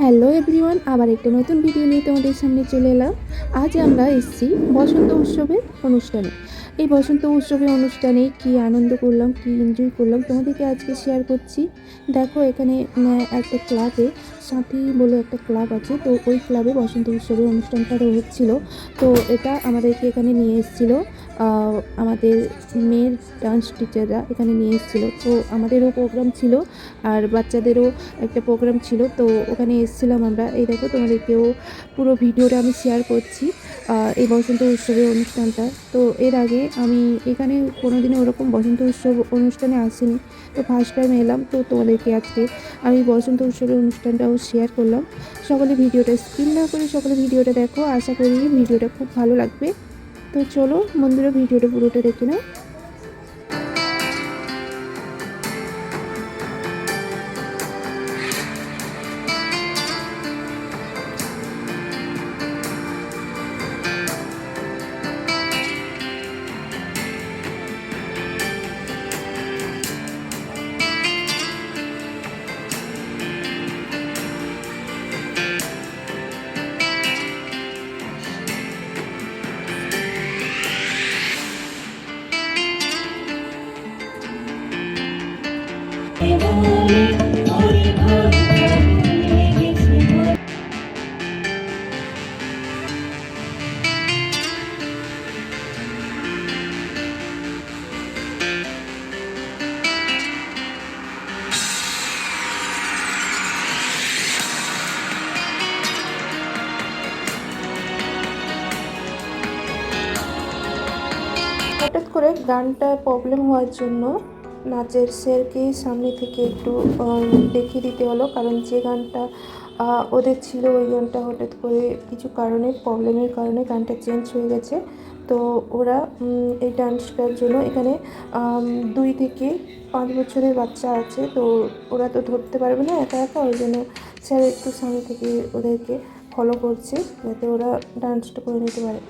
Hello everyone, আবার একটা নতুন ভিডিও নিয়ে তোমাদের সামনে চলে এলাম। আজ আমরা এসেছি বসন্ত উৎসবের অনুষ্ঠানে। এই বসন্ত উৎসবের অনুষ্ঠানে কি আনন্দ করলাম, কি এনজয় করলাম তোমাদেরকে আজকে শেয়ার করছি। দেখো এখানে একটা ক্লাবে, সাথী বলে একটা ক্লাব আছে, তো ওই ক্লাবে বসন্ত উৎসবের অনুষ্ঠানটা হচ্ছিল। তো এটা আমাদেরকে এখানে নিয়ে এসেছিলো আমাদের মেয়ের ডান্স টিচাররা এখানে নিয়ে এসেছিলো। তো আমাদেরও প্রোগ্রাম ছিল আর বাচ্চাদেরও একটা প্রোগ্রাম ছিল, তো ওখানে এসেছিলাম আমরা। এই দেখো তোমাদেরকেও পুরো ভিডিওটা আমি শেয়ার করছি এই বসন্ত উৎসবের অনুষ্ঠানটা। তো এর আগে আমি এখানে কোনোদিনও ওরকম বসন্ত উৎসব অনুষ্ঠানে আসিনি, তো ফার্স্ট টাইম এলাম। তো তোমাদেরকে আজকে আমি বসন্ত উৎসবের অনুষ্ঠানটাও শেয়ার করলাম। সকলে ভিডিওটা স্কিপ না করে সকলে ভিডিওটা দেখো, আশা করি ভিডিওটা খুব ভালো লাগবে। তো চলো বন্ধুরা, ভিডিওটা পুরোটা দেখে নাও। হঠাৎ করে গানটা প্রবলেম হওয়ার জন্য নাচের স্যারকে সামনে থেকে একটু দেখিয়ে দিতে হলো, কারণ যে গানটা ওদের ছিল ওই গানটা হঠাৎ করে কিছু কারণে, প্রবলেমের কারণে গানটা চেঞ্জ হয়ে গেছে। তো ওরা এই ডান্সটার জন্য এখানে 2 থেকে 5 বছরের বাচ্চা আছে, তো ওরা তো ধরতে পারবে না একা একা, ওই জন্য স্যার একটু সামনে থেকে ওদেরকে ফলো করছে যাতে ওরা ডান্সটা করে নিতে পারে।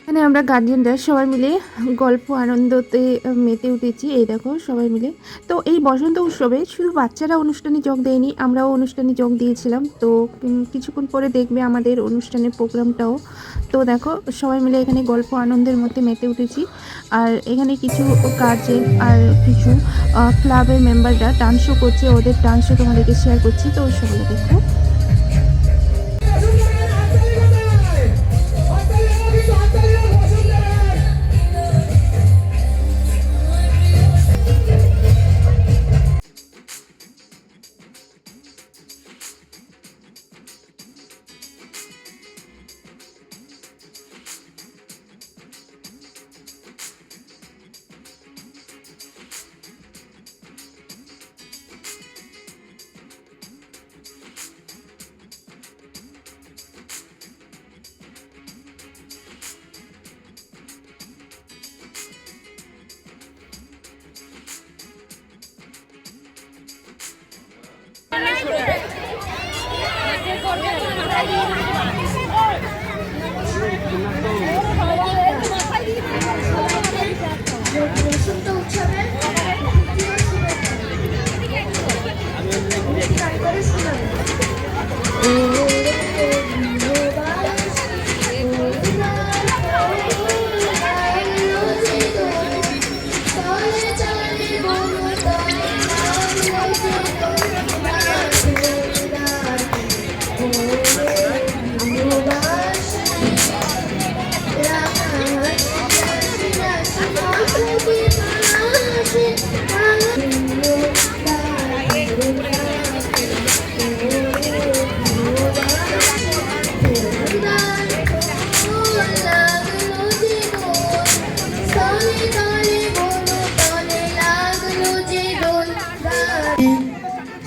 এখানে আমরা গার্জিয়ানরা সবাই মিলে গল্প আনন্দতে মেতে উঠেছি। এই দেখো সবাই মিলে। তো এই বসন্ত উৎসবে শুধু বাচ্চারা অনুষ্ঠানে যোগ দেয়নি, আমরাও অনুষ্ঠানে যোগ দিয়েছিলাম। তো কিছুক্ষণ পরে দেখবে আমাদের অনুষ্ঠানের প্রোগ্রামটাও। তো দেখো সবাই মিলে এখানে গল্প আনন্দের মধ্যে মেতে উঠেছি। আর এখানে কিছু গার্জেন আর কিছু ক্লাবের মেম্বাররা ডান্সও করছে, ওদের ডান্সও তোমাদেরকে শেয়ার করছি। তো সকলে দেখো। বসন্ত উৎসবের গান করে শোনাবে।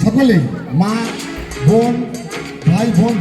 সকলে মা বোন ভাই বোন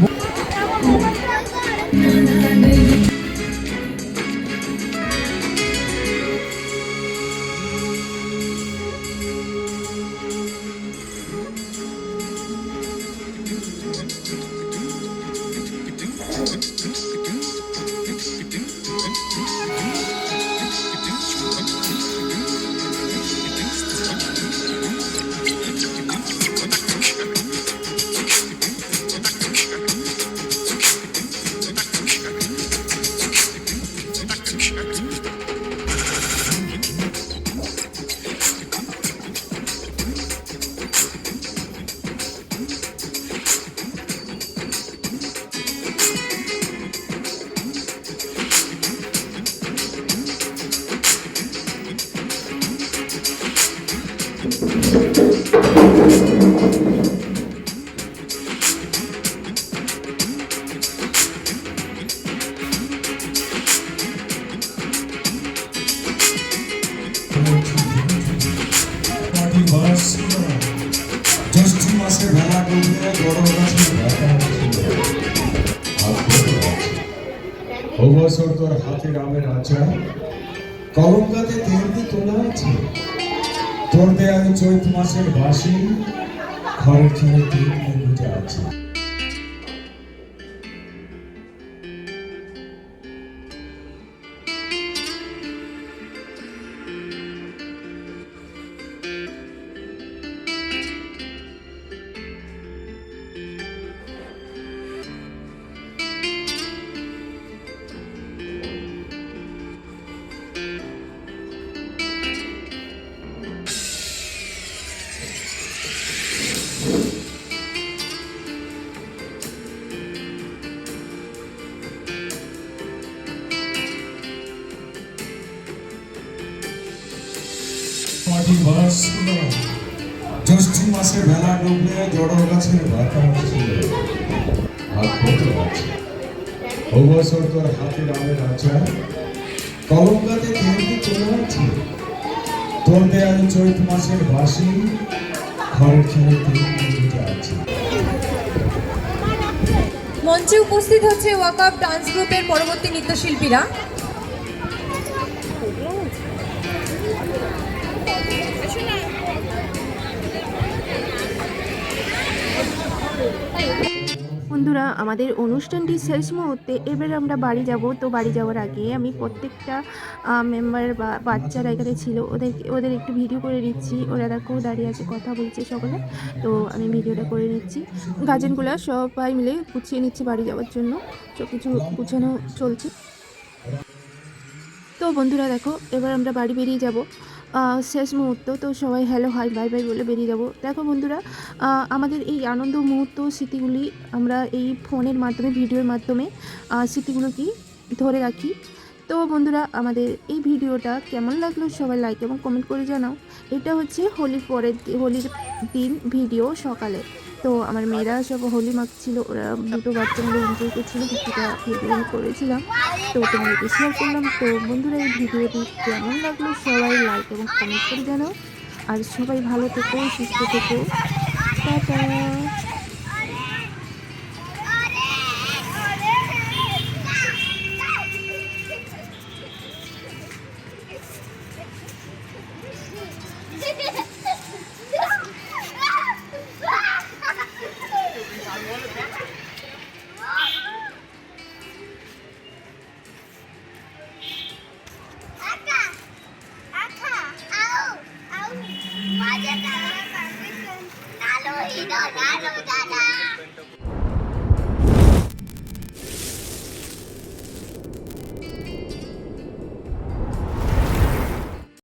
জ্যৈষ্ঠ মাসে ভেলা ডুবলে বড় ও বছর তোর হাতে রামের আচার কলঙ্কাতে তেলটি তোলা আছে তোর দেয়া চৈত মাসের বাসি ঘরের ছেলে তিন বুঝে আছে। জ্যৈষ্ঠ মাসে ভেলা ডুবলে জড় গাছের বাতা ছিল ও বছর তোর হাতে রামের আচার কলঙ্কাতে তেলটি তোলা আছে তোর দেয়া চৈত মাসের বাসি ঘরের ছেলে তিন বুঝে আছে। মঞ্চে উপস্থিত হচ্ছে ওয়াকআপ ডান্স গ্রুপের পরবর্তী নৃত্যশিল্পীরা। বন্ধুরা, আমাদের অনুষ্ঠানটি শেষ মুহূর্তে এবার আমরা বাড়ি যাব। তো বাড়ি যাওয়ার আগে আমি প্রত্যেকটা মেম্বার বা বাচ্চারা এখানে ছিল ওদের একটু ভিডিও করে নিচ্ছি। ওরা দেখো দাঁড়িয়ে আছে, কথা বলছে সকলে। তো আমি ভিডিওটা করে নিচ্ছি। গার্জেনগুলো সবাই মিলে গুছিয়ে নিচ্ছে বাড়ি যাওয়ার জন্য, সব কিছু গুছানো চলছে। তো বন্ধুরা দেখো, এবার আমরা বাড়ি বেরিয়ে যাব। শেষ মুহূর্ত, তো সবাই হ্যালো হাই বাই বাই বলে বেরিয়ে যাব। দেখো বন্ধুরা, আমাদের এই আনন্দ মুহূর্ত স্মৃতিগুলি আমরা এই ফোনের মাধ্যমে ভিডিওর মাধ্যমে স্মৃতিগুলো কি ধরে রাখি। তো বন্ধুরা, আমাদের এই ভিডিওটা কেমন লাগলো সবাই লাইক এবং কমেন্ট করে জানাও। এটা হচ্ছে হোলির দিন ভিডিও সকালে। তো আমার মেয়েরা সব হোলি মাখছিল, ওরা দুটো বাচ্চা মিলে এনজয় করছিলো, কিছুটা ভিডিও আমি করেছিলাম, তো তোমাদেরকে শেয়ার করলাম। তো বন্ধুরা, এই ভিডিওটি কেমন লাগলো সবাই লাইক এবং কমেন্ট করে জানাও। আর সবাই ভালো থেকো, সুস্থ থেকো, টাটা। গেল দাদা